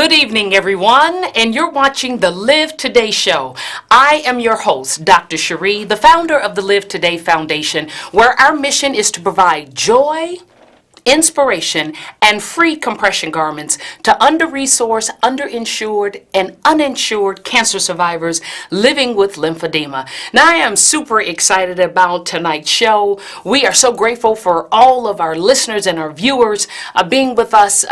Good evening, everyone, and you're watching the Live Today Show. I am your host, Dr. Cherie, the founder of the Live Today Foundation, where our mission is to provide joy, inspiration, and free compression garments to under-resourced, underinsured, and uninsured cancer survivors living with lymphedema. Now, I am super excited about tonight's show. We are so grateful for all of our listeners and our viewers being with us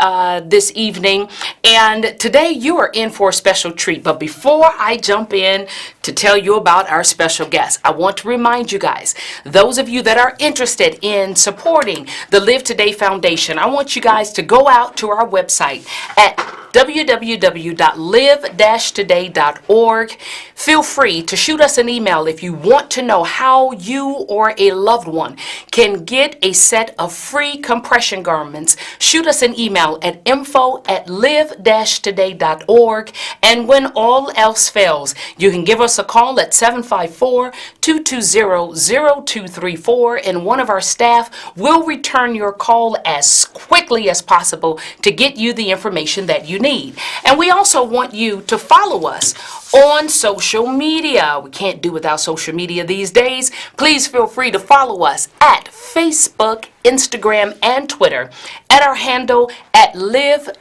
this evening. And today you are in for a special treat. But before I jump in to tell you about our special guest, I want to remind you guys, those of you that are interested in supporting the Live Today Foundation, I want you guys to go out to our website at www.live-today.org. Feel free to shoot us an email if you want to know how you or a loved one can get a set of free compression garments. Shoot us an email at info@live-today.org. And when all else fails, you can give us a call at 754-220-0234, and one of our staff will return your call as quickly as possible to get you the information that you need. And we also want you to follow us on social media. We can't do without social media these days. Please feel free to follow us at Facebook, Instagram, and Twitter at our handle at that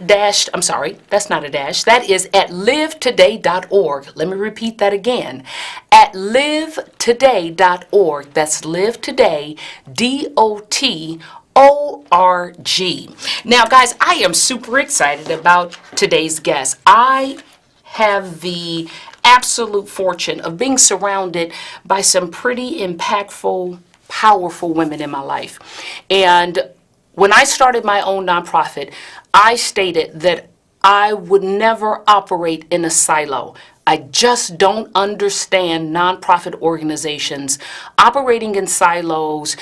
is at livetoday.org. Let me repeat that again. At livetoday.org. That's livetoday.org. Now, guys, I am super excited about today's guest. I have the absolute fortune of being surrounded by some pretty impactful, powerful women in my life. And when I started my own nonprofit, I stated that I would never operate in a silo. I just don't understand nonprofit organizations operating in silos,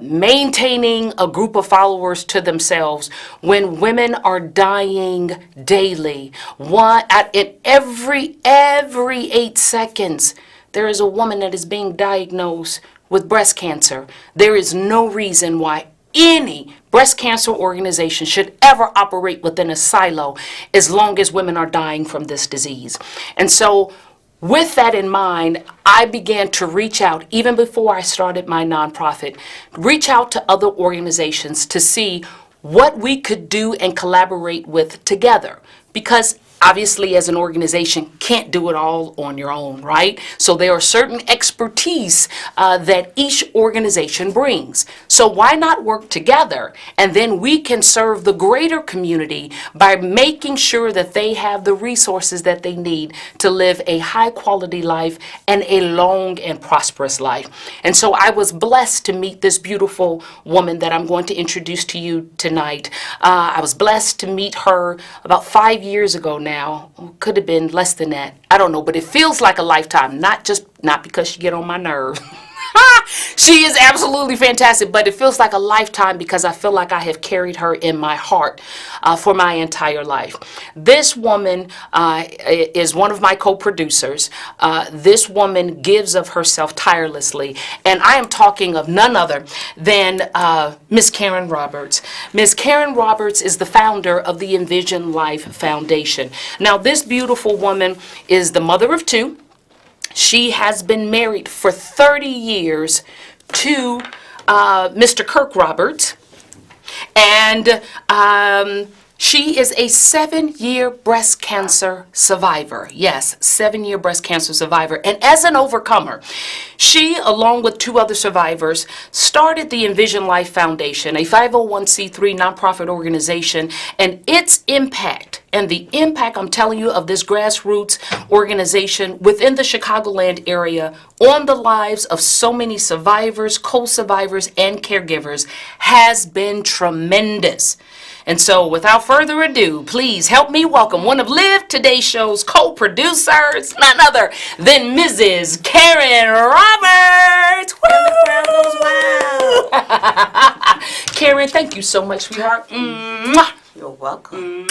maintaining a group of followers to themselves when women are dying daily. In every 8 seconds, there is a woman that is being diagnosed with breast cancer. There is no reason why any breast cancer organization should ever operate within a silo as long as women are dying from this disease. And so with that in mind, I began to reach out, even before I started my nonprofit, reach out to other organizations to see what we could do and collaborate with together. Because obviously, as an organization, can't do it all on your own, right? So there are certain expertise that each organization brings. So why not work together? And then we can serve the greater community by making sure that they have the resources that they need to live a high quality life and a long and prosperous life. And so I was blessed to meet this beautiful woman that I'm going to introduce to you tonight. I was blessed to meet her about 5 years ago now. Could have been less than that. I don't know, but it feels like a lifetime. Not because she get on my nerves. She is absolutely fantastic, but it feels like a lifetime because I feel like I have carried her in my heart for my entire life. This woman is one of my co-producers. This woman gives of herself tirelessly, and I am talking of none other than Miss Karen Roberts. Miss Karen Roberts is the founder of the Envision Life Foundation. Now, this beautiful woman is the mother of two. She has been married for 30 years to Mr. Kirk Roberts, and she is a 7-year breast cancer survivor. Yes, 7-year breast cancer survivor. And as an overcomer, she, along with 2 other survivors, started the Envision Life Foundation, a 501c3 nonprofit organization, and its impact, and the impact, I'm telling you, of this grassroots organization within the Chicagoland area on the lives of so many survivors, co-survivors, and caregivers has been tremendous. And so, without further ado, please help me welcome one of Live Today Show's co-producers, none other than Mrs. Karen Roberts. And the crowd goes wild. Karen, thank you so much, sweetheart. Mwah. You're welcome.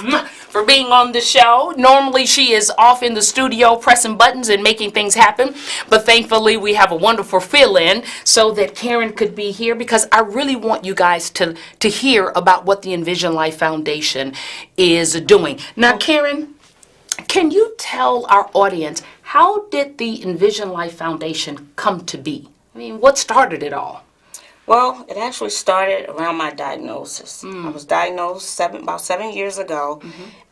For being on the show. Normally she is off in the studio pressing buttons and making things happen, but thankfully we have a wonderful fill-in so that Karen could be here, because I really want you guys to hear about what the Envision Life Foundation is doing. Now, Karen, can you tell our audience, how did the Envision Life Foundation come to be? I mean, what started it all? Well, it actually started around my diagnosis. I was diagnosed about 7 years ago,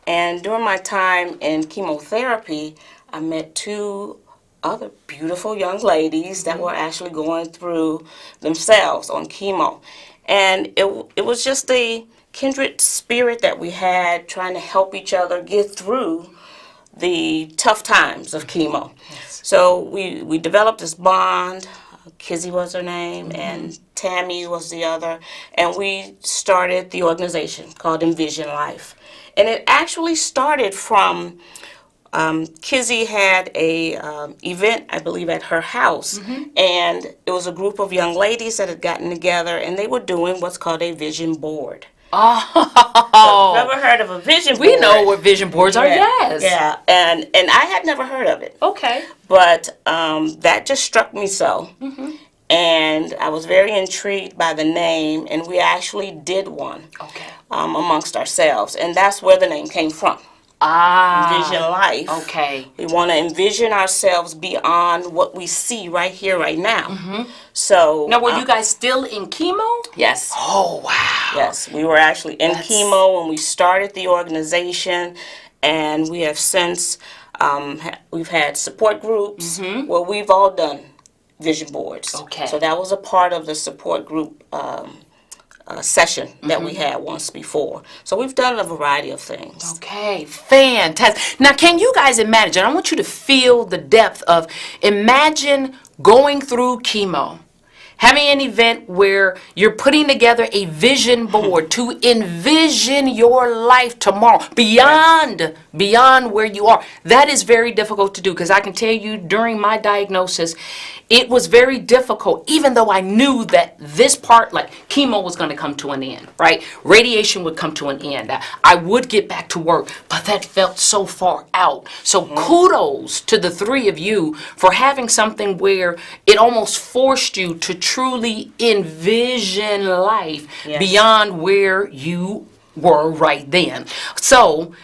and during my time in chemotherapy, I met two other beautiful young ladies that were actually going through themselves on chemo. And it was just a kindred spirit that we had, trying to help each other get through the tough times of chemo. Yes. So we developed this bond. Kizzy was her name, and Tammy was the other, and we started the organization called Envision Life. And it actually started from Kizzy had a event, I believe, at her house, and it was a group of young ladies that had gotten together, and they were doing what's called a vision board. Oh, So, never heard of a vision board? we know what vision boards are. Yes. Yeah, and I had never heard of it. Okay. But that just struck me so. And I was very intrigued by the name, and we actually did one amongst ourselves. And that's where the name came from. Envision Life. Okay. We want to envision ourselves beyond what we see right here, right now. So Now, were you guys still in chemo? yes. Oh, wow. Yes, we were actually in chemo when we started the organization, and we have since we've had support groups where we've all done vision boards. Okay. So that was a part of the support group session that we had once before. So we've done a variety of things. Okay, fantastic. Now, can you guys imagine? I want you to feel the depth of, imagine going through chemo, having an event where you're putting together a vision board to envision your life tomorrow beyond where you are. That is very difficult to do, because I can tell you during my diagnosis, it was very difficult, even though I knew that this part, like chemo, was going to come to an end, right? Radiation would come to an end. I would get back to work, but that felt so far out. So kudos to the three of you for having something where it almost forced you to truly envision life beyond where you were right then. So,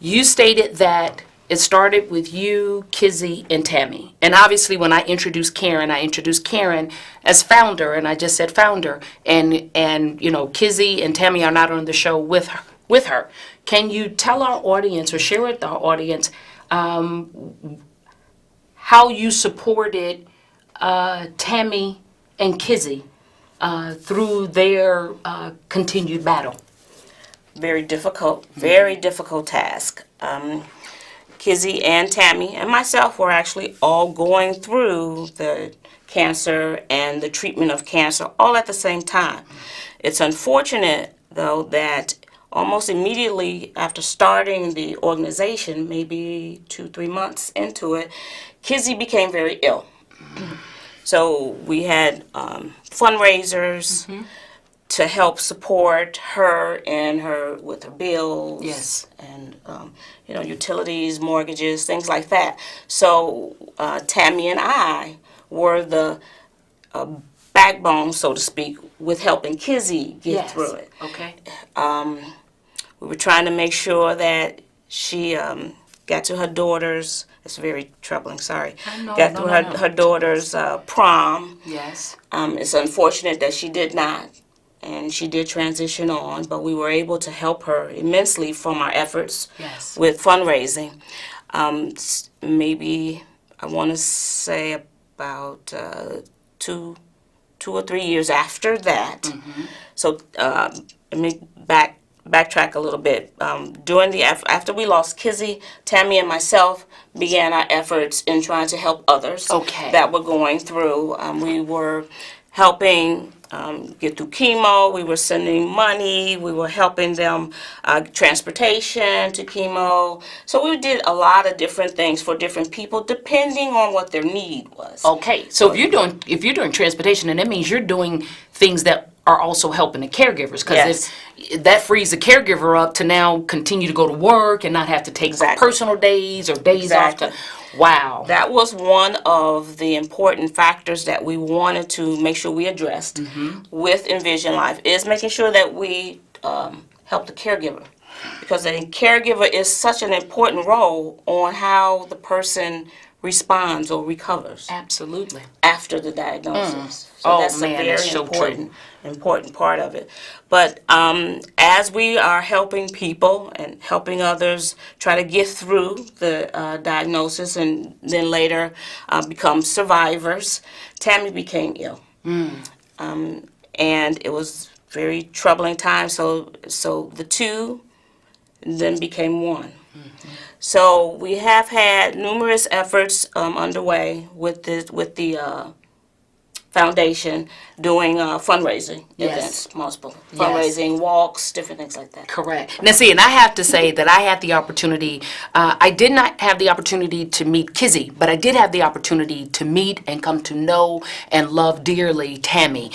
you stated that it started with you, Kizzy, and Tammy. And obviously, when I introduced Karen as founder, and I just said founder. And you know, Kizzy and Tammy are not on the show with her. Can you tell our audience, or share with our audience, how you supported Tammy and Kizzy through their continued battle? Very difficult task. Kizzy and Tammy and myself were actually all going through the cancer and the treatment of cancer all at the same time. It's unfortunate, though, that almost immediately after starting the organization, maybe 2-3 months into it, Kizzy became very ill. So we had fundraisers to help support her and with her bills, and utilities, mortgages, things like that. So Tammy and I were the backbone, so to speak, with helping Kizzy get through it. Okay. We were trying to make sure that she got to her daughter's. It's very troubling. Sorry. Got through her daughter's prom. Yes. It's unfortunate that she did not. And she did transition on, but we were able to help her immensely from our efforts with fundraising. Maybe I want to say about 2 or 3 years after that. So let me backtrack a little bit. After we lost Kizzy, Tammy and myself began our efforts in trying to help others that were going through. We were helping get through chemo. We were sending money. We were helping them transportation to chemo. So we did a lot of different things for different people, depending on what their need was. Okay, so if you're doing transportation, and that means you're doing things that are also helping the caregivers, because Yes. if that frees the caregiver up to now continue to go to work and not have to take Exactly. personal days or days off Exactly. to, wow. That was one of the important factors that we wanted to make sure we addressed with Envision Life, is making sure that we help the caregiver. Because a caregiver is such an important role on how the person responds or recovers Absolutely. after the diagnosis. So Oh, that's man, a that's very so important part of it. But as we are helping people and helping others try to get through the diagnosis and then later become survivors, Tammy became ill. And it was very troubling time. So the two then became one. So we have had numerous efforts underway with the foundation, doing fundraising Yes. events, multiple Yes. fundraising walks, different things like that. Correct. Now, see, and I have to say that I had the opportunity, I did not have the opportunity to meet Kizzy, but I did have the opportunity to meet and come to know and love dearly Tammy.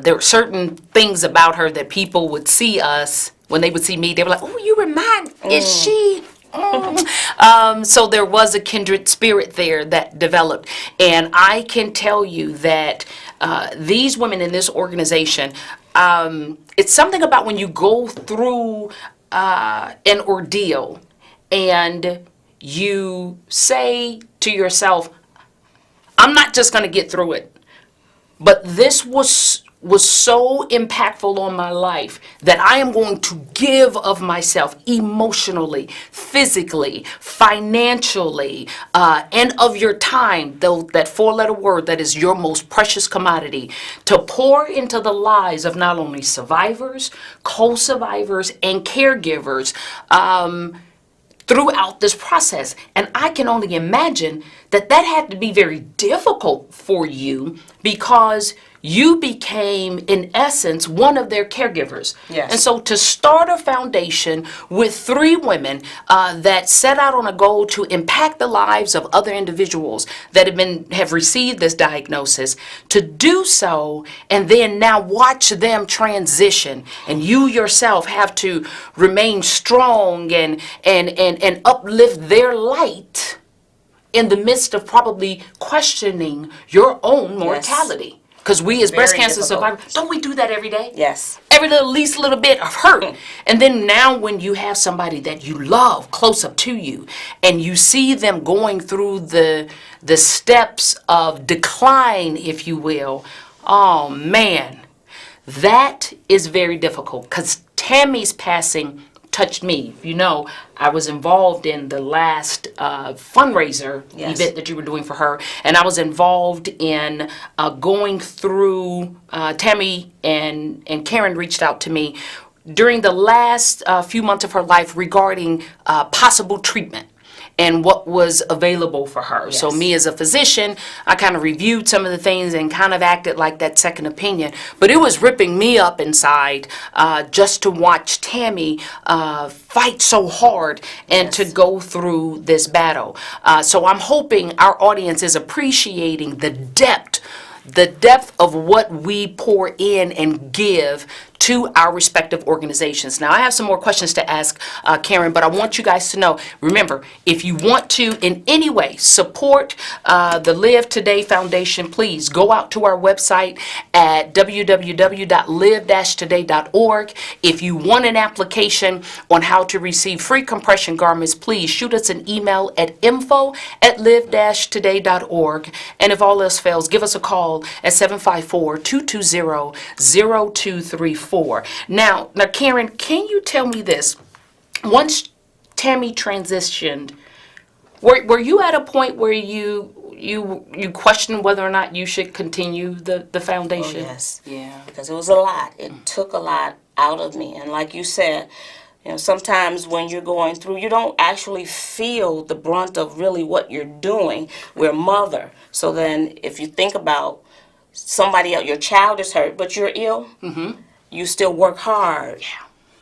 There were certain things about her that people would see us, when they would see me, they were like, oh, you remind, is she? So there was a kindred spirit there that developed. And I can tell you that these women in this organization, it's something about when you go through an ordeal and you say to yourself, I'm not just going to get through it, but this was so impactful on my life that I am going to give of myself emotionally, physically, financially, and of your time, though that four-letter word that is your most precious commodity, to pour into the lives of not only survivors, co-survivors, and caregivers throughout this process. And I can only imagine that that had to be very difficult for you, because you became, in essence, one of their caregivers. Yes. And so to start a foundation with three women that set out on a goal to impact the lives of other individuals that have received this diagnosis, to do so and then now watch them transition, and you yourself have to remain strong and uplift their light in the midst of probably questioning your own mortality. Because we as breast Very cancer difficult. survivors, don't we do that every day? Yes. Every least little bit of hurt. And then now when you have somebody that you love close up to you, and you see them going through the steps of decline, if you will, oh man, that is very difficult. Because Tammy's passing touched me. You know, I was involved in the last fundraiser Yes. event that you were doing for her, and I was involved in going through, Tammy and Karen reached out to me during the last few months of her life regarding possible treatment and what was available for her. So Yes. me as a physician, I kind of reviewed some of the things and kind of acted like that second opinion. But it was ripping me up inside just to watch Tammy fight so hard and Yes. to go through this battle. So I'm hoping our audience is appreciating the depth of what we pour in and give to our respective organizations. Now, I have some more questions to ask Karen, but I want you guys to know, remember, if you want to in any way support the Live Today Foundation, please go out to our website at www.live-today.org. If you want an application on how to receive free compression garments, please shoot us an email at info@live-today.org. And if all else fails, give us a call at 754-220-0234. Now, Karen, can you tell me this? Once Tammy transitioned, were you at a point where you questioned whether or not you should continue the foundation? Oh, yes. Yeah. Because it was a lot. It took a lot out of me. And like you said, you know, sometimes when you're going through, you don't actually feel the brunt of really what you're doing. We're a mother. So then if you think about somebody else, your child is hurt, but you're ill, you still work hard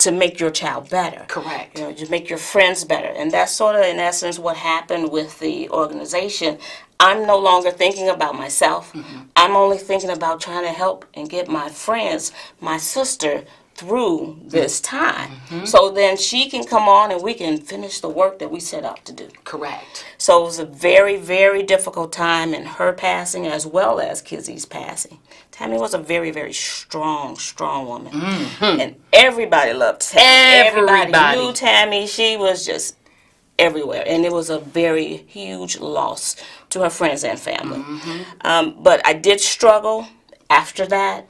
to make your child better. Correct. You know, to make your friends better. And that's sort of, in essence, what happened with the organization. I'm no longer thinking about myself. I'm only thinking about trying to help and get my friends, my sister, through this time. So then she can come on and we can finish the work that we set out to do. Correct. So it was a very, very difficult time in her passing as well as Kizzy's passing. Tammy was a very, very strong woman. And everybody loved Tammy. Everybody knew Tammy. She was just everywhere. And it was a very huge loss to her friends and family. But I did struggle after that.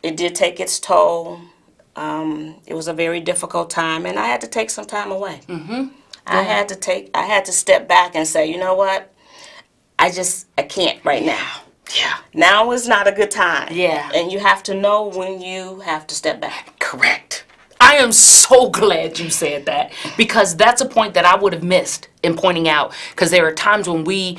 It did take its toll. It was a very difficult time, and I had to take some time away. I had to step back and say, you know what? I can't right now. Yeah. Now is not a good time. Yeah. And you have to know when you have to step back. Correct. I am so glad you said that, because that's a point that I would have missed in pointing out, because there are times when we,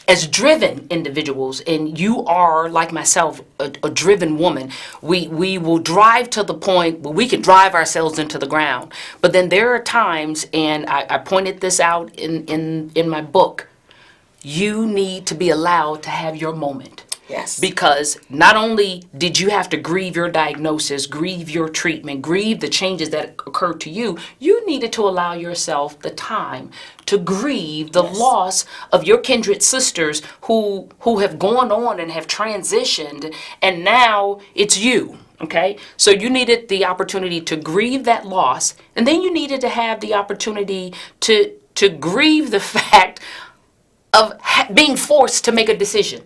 as driven individuals, and you are, like myself, a driven woman, we will drive to the point where we can drive ourselves into the ground. But then there are times, and I pointed this out in my book, you need to be allowed to have your moment. Yes. Because not only did you have to grieve your diagnosis, grieve your treatment, grieve the changes that occurred to you, you needed to allow yourself the time to grieve the loss of your kindred sisters who have gone on and have transitioned, and now it's you. Okay? So you needed the opportunity to grieve that loss, and then you needed to have the opportunity to grieve the fact of being forced to make a decision.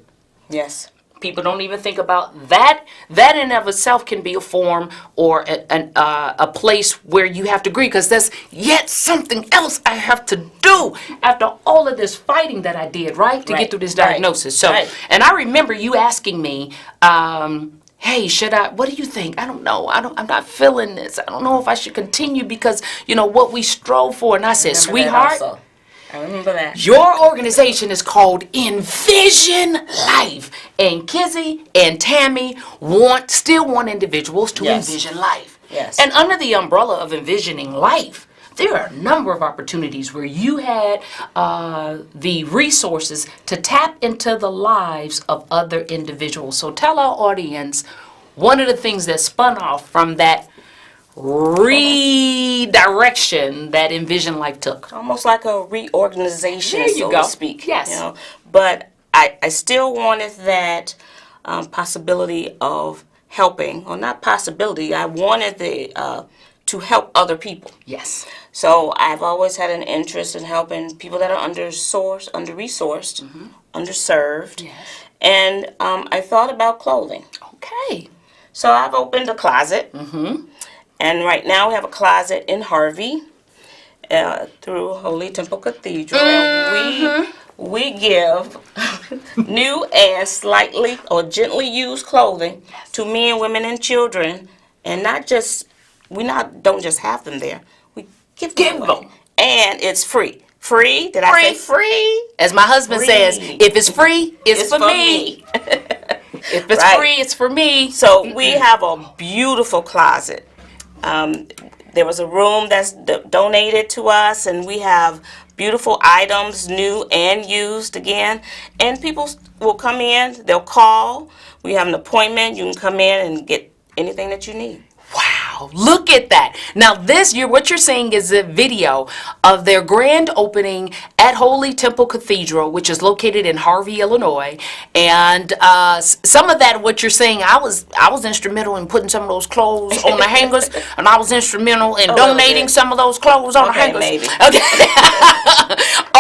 Yes. People don't even think about that. That in and of itself can be a form or a place where you have to grieve, because there's yet something else I have to do after all of this fighting that I did, right? To get through this diagnosis. So, and I remember you asking me, hey, what do you think? I don't know. I'm not feeling this. I don't know if I should continue because, what we strove for. And I said, sweetheart, I remember that. your organization is called Envision Life, and Kizzy and Tammy still want individuals to envision life. Yes. And under the umbrella of envisioning life, there are a number of opportunities where you had the resources to tap into the lives of other individuals. So tell our audience one of the things that spun off from that redirection that Envision Life took. Almost like a reorganization, so to speak. Yes. But I still wanted that possibility of helping, or not possibility, I wanted to help other people. Yes. So I've always had an interest in helping people that are under-resourced, underserved. Yes. And I thought about clothing. Okay. So I've opened a closet. And right now we have a closet in Harvey through Holy Temple Cathedral. And we give new and slightly or gently used clothing to men, women, and children. And don't just have them there. We give them away. And it's free. Free? Did I say free? As my husband says, if it's free, it's for me. If it's free, it's for me. So we have a beautiful closet. There was a room that's donated to us, and we have beautiful items, new and used again. And people will come in, they'll call. We have an appointment. You can come in and get anything that you need. Wow, look at that. Now what you're seeing is a video of their grand opening at Holy Temple Cathedral, which is located in Harvey, Illinois. And some of that, what you're seeing, I was instrumental in putting some of those clothes on the hangers, and I was instrumental in donating some of those clothes on the hangers. Maybe. Okay.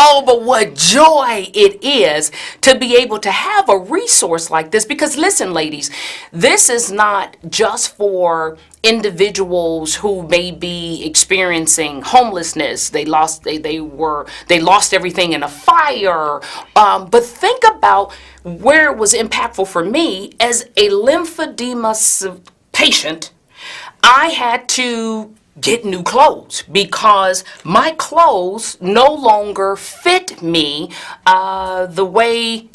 Oh, but what joy it is to be able to have a resource like this, because listen, ladies, this is not just for individuals who may be experiencing homelessness. They lost everything in a fire. But think about where it was impactful for me as a lymphedema patient. I had to get new clothes because my clothes no longer fit me the way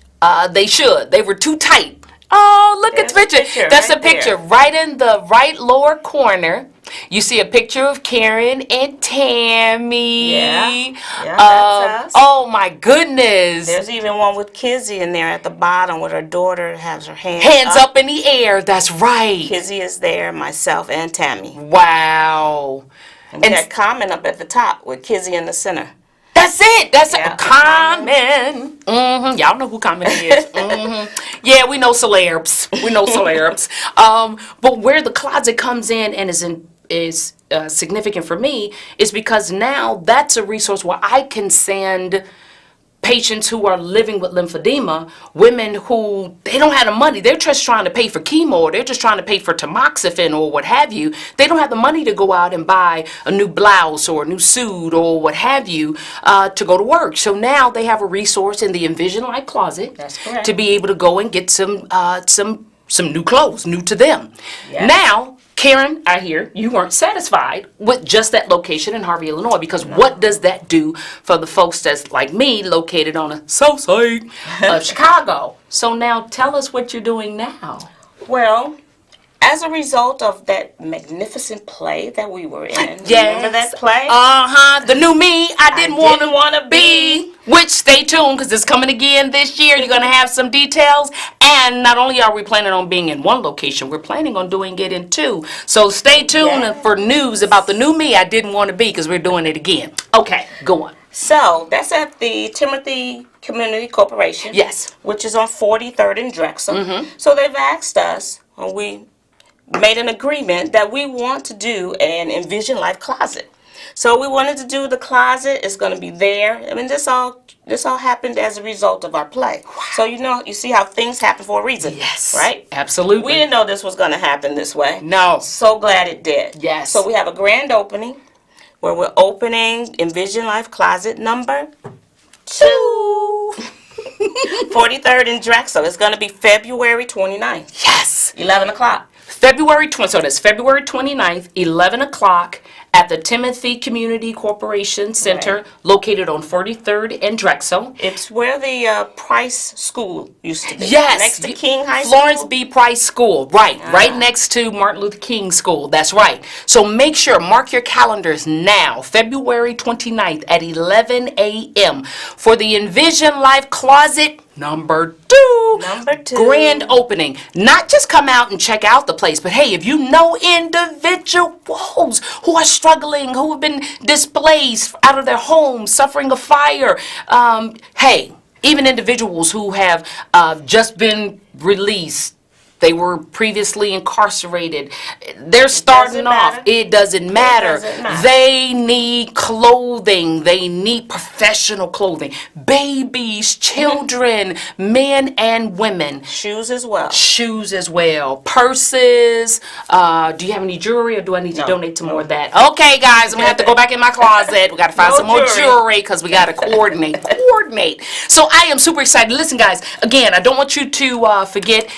they should. They were too tight. Oh, look at the picture. That's a picture right in the right lower corner. You see a picture of Karen and Tammy. Yeah, that's us. Oh my goodness. There's even one with Kizzy in there at the bottom with her daughter has her Hands up in the air. That's right. Kizzy is there, myself, and Tammy. Wow. And we got Carmen up at the top with Kizzy in the center. That's it. That's Yeah. it. Carmen. Y'all know who Carmen is. Yeah, we know celebs. We know celebs. But where the closet comes in and is significant for me is because now that's a resource where I can send patients who are living with lymphedema, women who they don't have the money, they're just trying to pay for chemo, or they're just trying to pay for tamoxifen or what have you. They don't have the money to go out and buy a new blouse or a new suit or what have you to go to work. So now they have a resource in the Envision Life closet. That's correct. To be able to go and get some new clothes, new to them. Yes. Now, Karen, I hear you weren't satisfied with just that location in Harvey, Illinois, because what does that do for the folks that's like me, located on the south side of Chicago? So now tell us what you're doing now. Well, as a result of that magnificent play that we were in, Yes. remember that play? The new me, I didn't want wanna to be. Which, stay tuned, because it's coming again this year. You're going to have some details. And not only are we planning on being in one location, we're planning on doing it in two. So stay tuned Yes. for news about the new me I didn't want to be, because we're doing it again. Okay, go on. So that's at the Timothy Community Corporation. Yes. Which is on 43rd and Drexel. So they've asked us, and we made an agreement that we want to do an Envision Life closet. So we wanted to do the closet. It's going to be there. I mean, this all happened as a result of our play. Wow. So you see how things happen for a reason. Yes. Right? Absolutely. We didn't know this was going to happen this way. No. So glad it did. Yes. So we have a grand opening where we're opening Envision Life closet number 2. 43rd and Drexel. It's going to be February 29th. Yes. 11 o'clock. So that's February 29th, 11 o'clock at the Timothy Community Corporation Center, Right. located on 43rd and Drexel. It's where the Price School used to be. Yes. Next to King High Florence School. B. Price School. Right. Right next to Martin Luther King School. That's right. So make sure, mark your calendars now, February 29th at 11 a.m. for the Envision Life Closet number 2. Number 2. Grand opening. Not just come out and check out the place, but hey, if you know individuals who are struggling, who have been displaced out of their homes, suffering a fire, hey, even individuals who have just been released, they were previously incarcerated, they're starting off. It doesn't matter. They need clothing. They need professional clothing. Babies, children, men and women. Shoes as well. Shoes as well. Purses. Do you have any jewelry, or do I need to donate to more of that? Okay, guys, I'm going to have to go back in my closet. We got to find some more jewelry because we got to coordinate. So I am super excited. Listen, guys, again, I don't want you to forget,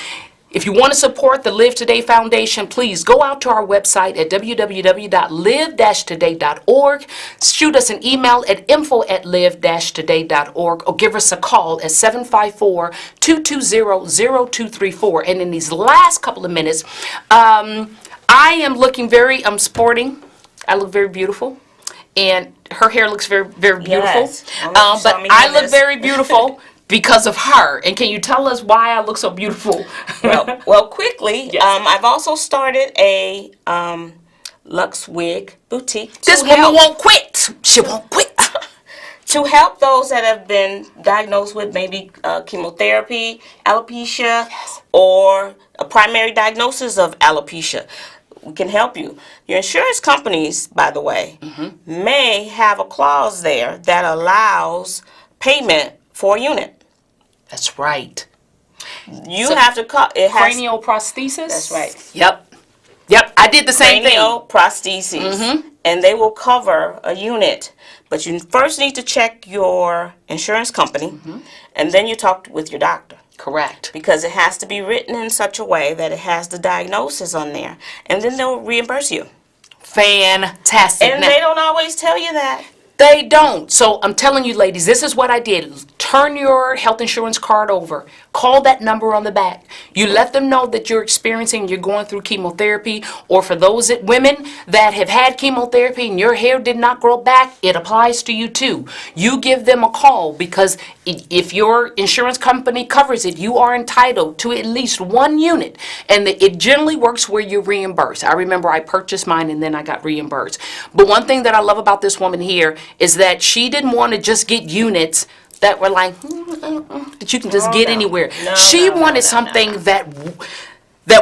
if you want to support the Live Today Foundation, please go out to our website at www.live-today.org. Shoot us an email at info@live-today.org, or give us a call at 754-220-0234. And in these last couple of minutes, I am looking I'm sporting. I look very beautiful. And her hair looks very, very beautiful. Yes. But I look very beautiful because of her. And can you tell us why I look so beautiful? Well, quickly, Yes. I've also started a Lux Wig boutique. This woman won't quit. She won't quit. To help those that have been diagnosed with maybe chemotherapy, alopecia, or a primary diagnosis of alopecia. We can help you. Your insurance companies, by the way, may have a clause there that allows payment for a unit. That's right. You have to call it. Cranial prosthesis? That's right. Yep. I did the same thing. Cranial prostheses. And they will cover a unit. But you first need to check your insurance company, and then you talk with your doctor. Correct. Because it has to be written in such a way that it has the diagnosis on there. And then they'll reimburse you. Fantastic. And they don't always tell you that. They don't. So I'm telling you, ladies, this is what I did. Turn your health insurance card over. Call that number on the back. You let them know that you're you're going through chemotherapy, or for those women that have had chemotherapy and your hair did not grow back, it applies to you too. You give them a call, because if your insurance company covers it, you are entitled to at least one unit, and it generally works where you're reimbursed. I remember I purchased mine and then I got reimbursed. But one thing that I love about this woman here is that she didn't want to just get units that were like that you can just get anywhere. She wanted something that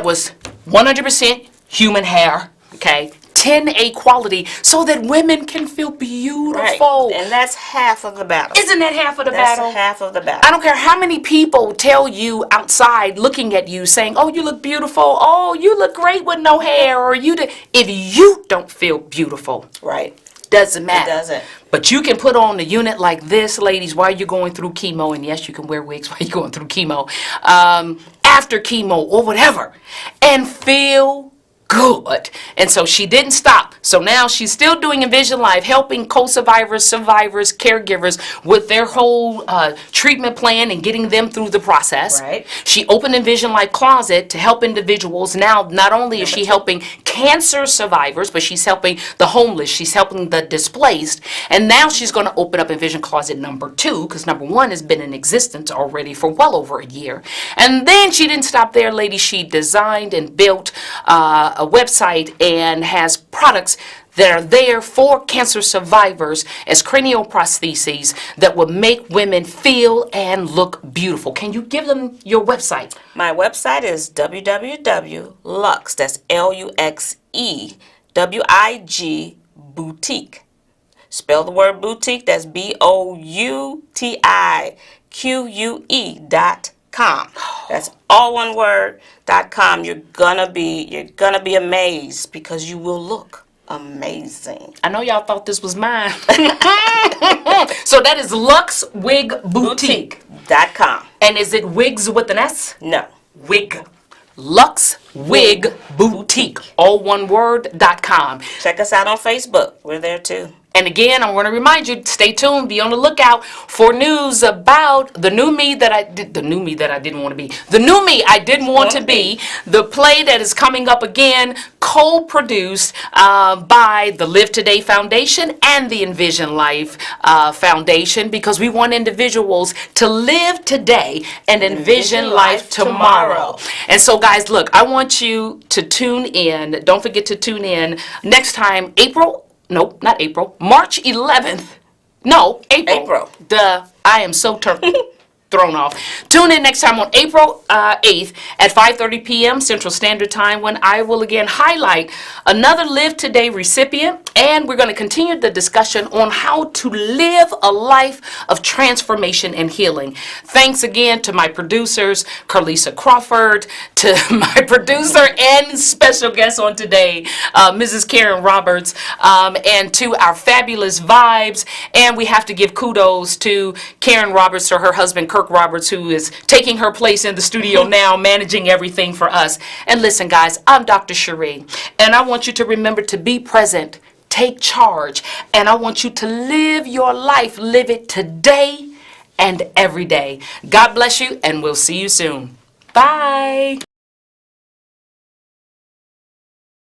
was 100% human hair, okay, 10A quality, so that women can feel beautiful. Right. And that's half of the battle. Isn't that half of the battle? That's half of the battle. I don't care how many people tell you outside looking at you saying, oh, you look beautiful, oh, you look great with no hair, or if you don't feel beautiful, right, doesn't matter. It doesn't. But you can put on a unit like this, ladies, while you're going through chemo, and yes, you can wear wigs while you're going through chemo, after chemo or whatever, and feel good. And so she didn't stop. So now she's still doing Envision Life, helping co-survivors, survivors, caregivers with their whole treatment plan and getting them through the process. Right. She opened Envision Life Closet to help individuals. Now, not only is she helping cancer survivors, but she's helping the homeless. She's helping the displaced. And now she's going to open up Envision Closet number 2, because number 1 has been in existence already for well over a year. And then she didn't stop there, ladies. She designed and built a website and has products that are there for cancer survivors as cranial prostheses that will make women feel and look beautiful. Can you give them your website? My website is www.luxe, that's LUXE, WIG, boutique. Spell the word boutique, that's BOUTIQUE.com. That's all one word, .com. You're gonna be amazed, because you will look amazing. I know y'all thought this was mine. So that is Luxe Wig Boutique. Boutique.com. And is it wigs with an S? No. Wig. Luxe Wig Boutique. All one word, .com. Check us out on Facebook. We're there too. And again, I want to remind you, stay tuned, be on the lookout for news about the new me that I didn't want to be, the new me I didn't want to be, the play that is coming up again, co-produced by the Live Today Foundation and the Envision Life Foundation, because we want individuals to live today and envision life tomorrow. And so, guys, look, I want you to tune in. Don't forget to tune in next time, March 11th. No, April. Duh, I am so thrown off. Tune in next time on April 8th at 5:30 p.m. Central Standard Time, when I will again highlight another Live Today recipient, and we're going to continue the discussion on how to live a life of transformation and healing. Thanks again to my producers, Carlisa Crawford, to my producer and special guest on today, Mrs. Karen Roberts, and to our fabulous vibes. And we have to give kudos to Karen Roberts, to her husband, Kirk Roberts, who is taking her place in the studio now, managing everything for us. And listen, guys, I'm Dr. Cherie, and I want you to remember to be present, take charge, and I want you to live your life, live it today and every day. God bless you, and we'll see you soon. Bye.